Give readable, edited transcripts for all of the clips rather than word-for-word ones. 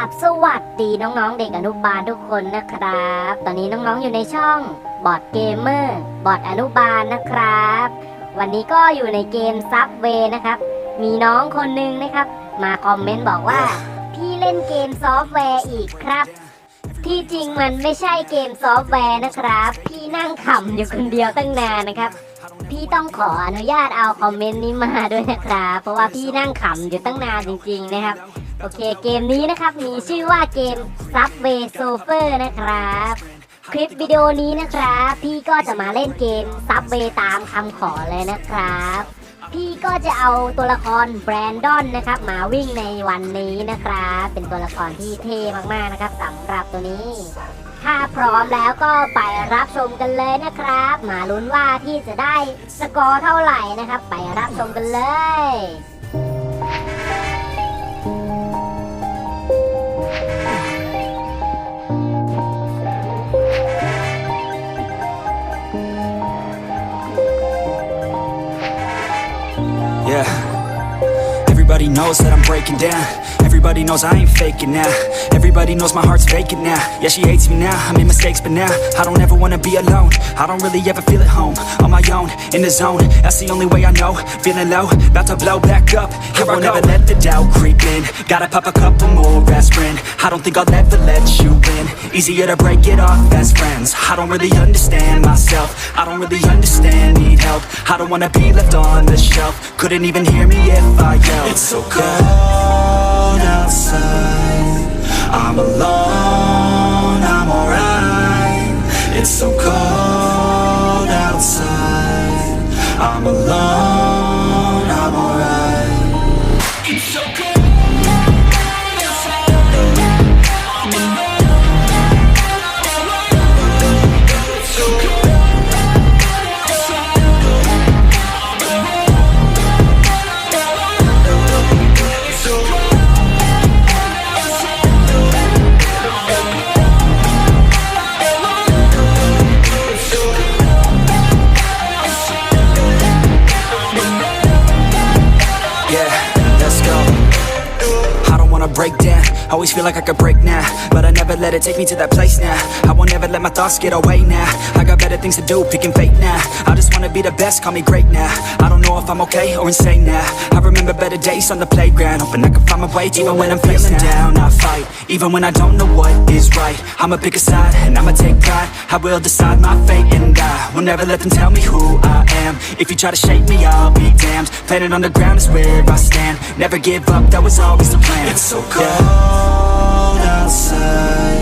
บสวัสดีน้องๆเด็กอนุบาลทุกคนนะครับตอนนี้น้องๆอยู่ในช่องบอทเกมเมอร์บอทอนุบาลนะครับวันนี้ก็อยู่ในเกมซับเวย์นะครับมีน้องคนนึงนะครับมาคอมเมนต์บอกว่าพี่เล่นเกมซอฟต์แวร์อีกครับที่จริงมันไม่ใช่เกมซอฟต์แวร์นะครับพี่นั่งขำอยู่คนเดียวตั้งนานนะครับพี่ต้องขออนุญาตเอาคอมเมนต์นี้มาด้วยนะครับเพราะว่าพี่นั่งขำอยู่ตั้งนานจริงๆนะครับโอเคเกมนี้นะครับมีชื่อว่าเกม Subway Surfer นะครับคลิปวิดีโอนี้นะครับพี่ก็จะมาเล่นเกม Subway ตามคำขอเลยนะครับพี่ก็จะเอาตัวละครแบรนดอนนะครับมาวิ่งในวันนี้นะครับเป็นตัวละครที่เท่มากๆนะครับสำหรับตัวนี้ถ้าพร้อมแล้วก็ไปรับชมกันเลยนะครับมาลุ้นว่าพี่จะได้สกอร์เท่าไหร่นะครับไปรับชมกันเลย Yeah, everybody knows that I'm breaking down. Everybody knows I ain't faking now. Everybody knows my heart's vacant now. Yeah, she hates me now, I made mistakes but now I don't ever wanna be alone. I don't really ever feel at home. On my own, in the zone, that's the only way I know. Feeling low, about to blow back up. Here I won't ever let the doubt creep in. Gotta pop a couple more aspirin. I don't think I'll ever let you in. Easier to break it off best friends. I don't really understand myself. I don't really understand, need help. I don't wanna be left on the shelf. Couldn't even hear me if I yelled. It's so cold outside. I'm alone, I'm alright. It's so cold outside. I'm alone, I'm alright. It's so cold outside. I'm alone. It's so cold outside. I'm alone. It's so cold. Break down, always feel like I could break now, but I never let it take me to that place now. I won't ever let my thoughts get away now. I got better things to do, picking fate now. I just wanna be the best, call me great now. I don't know if I'm okay or insane now. I remember better days on the playground, hoping I can find my way even when I'm feeling down. I fight, even when I don't know what is right. I'ma pick a side and I'ma take pride. I will decide my fate and I will never let them tell me who I am. If you try to shape me, I'll be damned. Planet on the ground is where I stand. Never give up, that was always the plan. It's so cold outside.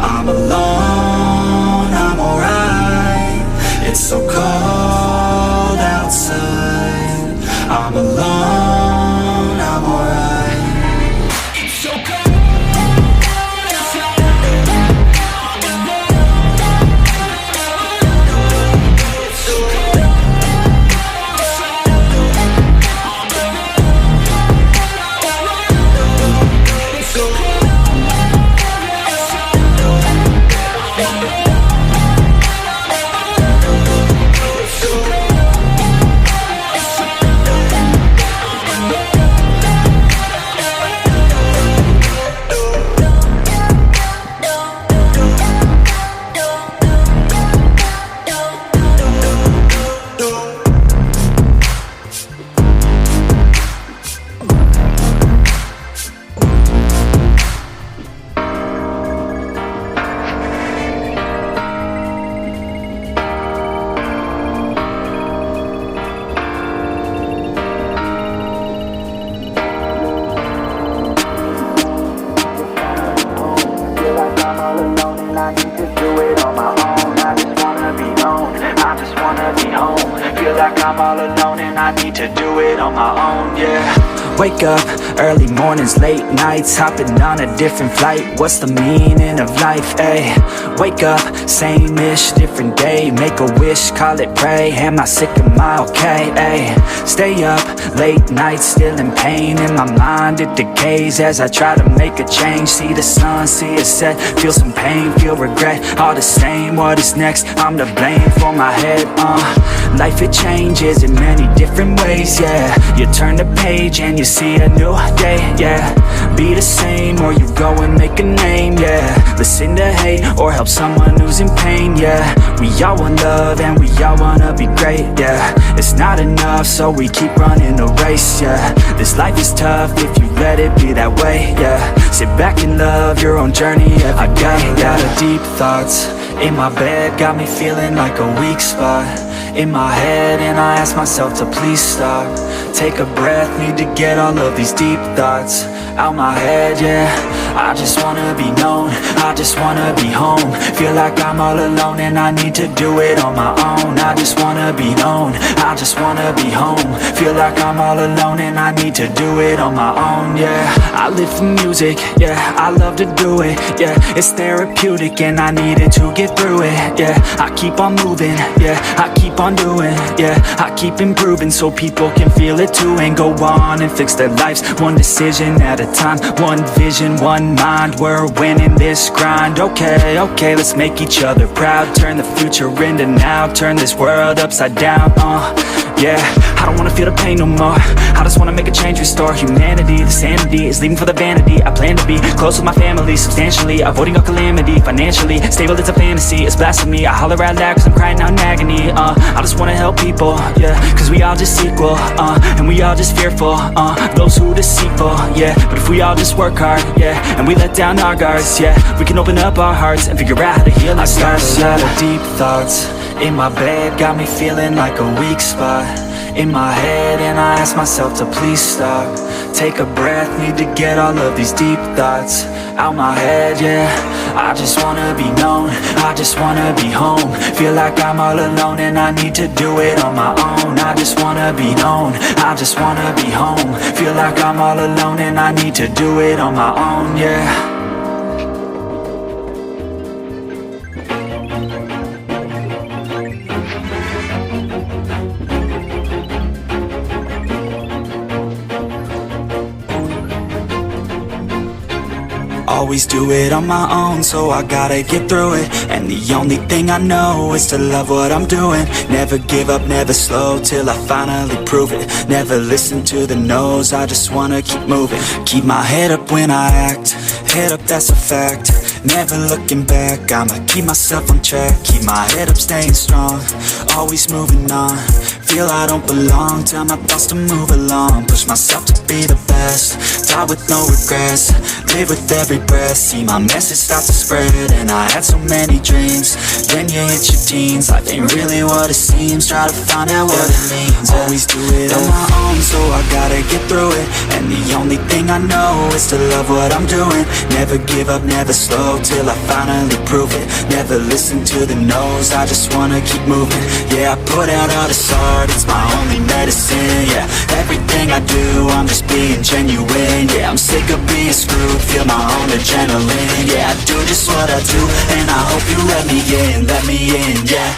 I'm alone, I'm alright. It's so cold outside. I'm alone, I'm alright. It's so cold outside. I'm alone. It's so cold outside. I'm alone. It's so cold. I need to do it on my own. I just wanna be known. I just wanna be home. Feel like I'm all alone and I need to do it on my own, yeah. Wake up, early mornings, late nights, hopping on a different flight. What's the meaning of life, ayy? Wake up, same-ish, different day. Make a wish, call it pray. Am I sick, am I okay, ayy? Stay up, late nights, still in pain. In my mind it decays as I try to make a change. See the sun, see it set, feel some pain, feel regret. All the same, what is next? I'm to blame for my head, Life it changes in many different ways, yeah. You turn the page and you see a new day, yeah. Be the same or you go and make a name, yeah. Listen to hate or help someone who's in pain, yeah. We all want love and we all wanna be great, yeah. It's not enough, so we keep running the race, yeah. This life is tough if you let it be that way, yeah. Sit back and love your own journey every day. I got a deep thoughts in my bed, got me feeling like a weak spot in my head, and I ask myself to please stop. Take a breath, need to get all of these deep thoughts out my head, yeah. I just wanna be known, I just wanna be home. Feel like I'm all alone and I need to do it on my own. I just wanna be known, I just wanna be home. Feel like I'm all alone and I need to do it on my own, yeah. I live for music, yeah, I love to do it, yeah. It's therapeutic and I needed to get through it, yeah. I keep on moving, yeah, I keep on doing, yeah. I keep improving so people can feel it too and go on and fix their lives one decision at a time, one vision, one mind. We're winning this grind, okay, okay, let's make each other proud. Turn the future into now, turn this world upside down, yeah. I don't wanna feel the pain no more, I just wanna make a change, restore humanity. The sanity is leaving for the vanity. I plan to be close with my family, substantially avoiding all calamity. Financially stable, it's a fantasy, it's blasphemy. I holler out loud cause I'm crying out in agony, I just wanna help people, yeah, cause we all just equal, and we all just fearful, those who deceitful, yeah. But if we all just work hard, yeah, and we let down our guards, yeah, we can open up our hearts and figure out how to heal ourselves. I got a lot of deep thoughts in my bed, got me feeling like a weak spot in my head, and I ask myself to please stop. Take a breath, need to get all of these deep thoughts out my head, yeah. I just wanna be known, I just wanna be home. Feel like I'm all alone and I need to do it on my own. I just wanna be known, I just wanna be home. Feel like I'm all alone and I need to do it on my own, yeah. Always do it on my own, so I gotta get through it. And the only thing I know is to love what I'm doing. Never give up, never slow, till I finally prove it. Never listen to the no's, I just wanna keep moving. Keep my head up when I act, head up, that's a fact. Never looking back, I'ma keep myself on track. Keep my head up, staying strong, always moving on. Feel I don't belong, tell my thoughts to move along. Push myself to be the best, die with no regrets. Live with every breath, see my message start to spread. And I had so many dreams, then you hit your teens. Life ain't really what it seems, try to find out what it means. Always do it on my own, so I gotta get through it. And the only thing I know is to love what I'm doing. Never give up, never slow, till I finally prove it. Never listen to the no's, I just wanna keep moving. Yeah, I put out all this art, it's my only medicine, yeah. Everything I do, I'm just being genuine, yeah. I'm sick of being screwed, feel my own adrenaline, yeah. I do just what I do, and I hope you let me in, yeah.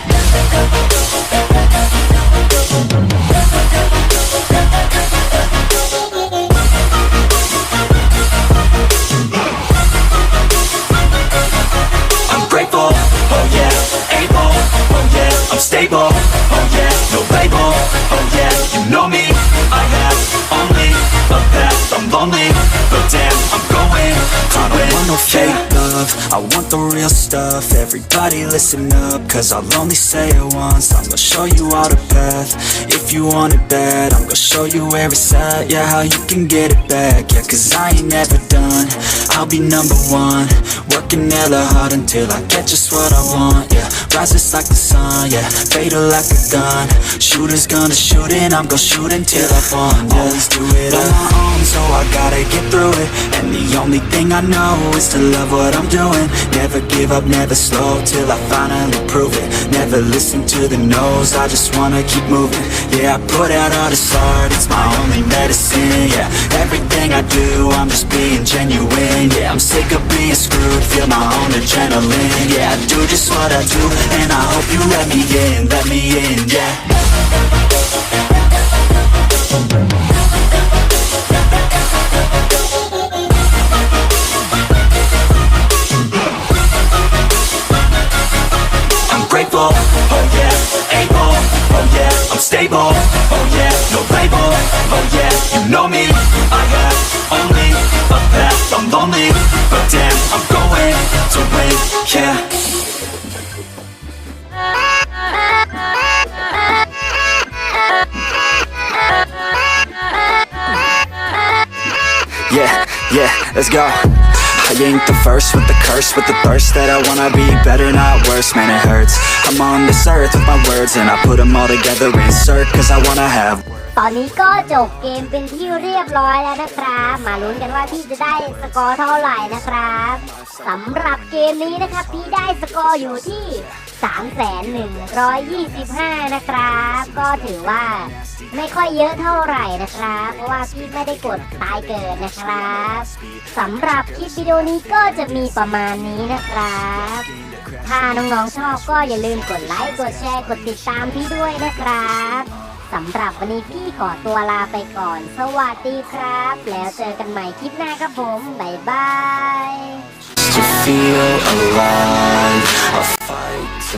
I'm grateful, oh yeah, able, oh yeah, I'm stable, oh yeah, no label, oh yeah, you know me, I have only a path, I'm lonely, but damn, I'm going to win. I don't want no fake love, I want the real stuff. Everybody listen up, cause I'll only say it once. I'm gonna show you all the path, if you want it bad. I'm gonna show you where it's at, yeah, how you can get it back. Yeah, cause I ain't never done, I'll be number one. Working hella hard until I get just what I want, yeah. Rises like the sun, yeah, fatal like a gun. Shooter's gonna shoot and I'm gonna shoot until I won, yeah. Always do it on my own, so I gotta get through it. And the only thing I know is to love what I'm doing. Never give up, never slow, till I finally prove it. Never listen to the no's, I just wanna keep moving. Yeah, I put out all this art, it's my only medicine, yeah. Everything I do, I'm just being genuine, yeah. I'm sick of being screwed, feel my own adrenaline, yeah. I do just what I do, and I hope you let me in, yeah. I'm grateful, oh yeah, able, oh yeah, I'm stable, oh yeah, no label, oh yeah, you know me, but damn, I'm going to win, yeah. Yeah, yeah, let's go. I ain't the first with the curse, with the thirst that I wanna be better, not worse, man it hurts. I'm on this earth with my words and I put them all together, insert, cause I wanna have. ตอนนี้ก็จบเกมเป็นที่เรียบร้อยแล้วนะครับมาลุ้นกันว่าพี่จะได้สกอร์เท่าไหร่นะครับสำหรับเกมนี้นะครับพี่ได้สกอร์อยู่ที่ 3,125 นะครับก็ถือว่าไม่ค่อยเยอะเท่าไหร่นะครับเพราะว่าพี่ไม่ได้กดตายเกิดนะครับสำหรับคลิปวิดีโอนี้ก็จะมีประมาณนี้นะครับถ้าน้องๆชอบก็อย่าลืมกดไลค์กดแชร์กดติดตามพี่ด้วยนะครับสำหรับวันนี้พี่ขอตัวลาไปก่อนสวัสดีครับแล้วเจอกันใหม่คลิปหน้าครับผมบ๊ายบาย To feel alive.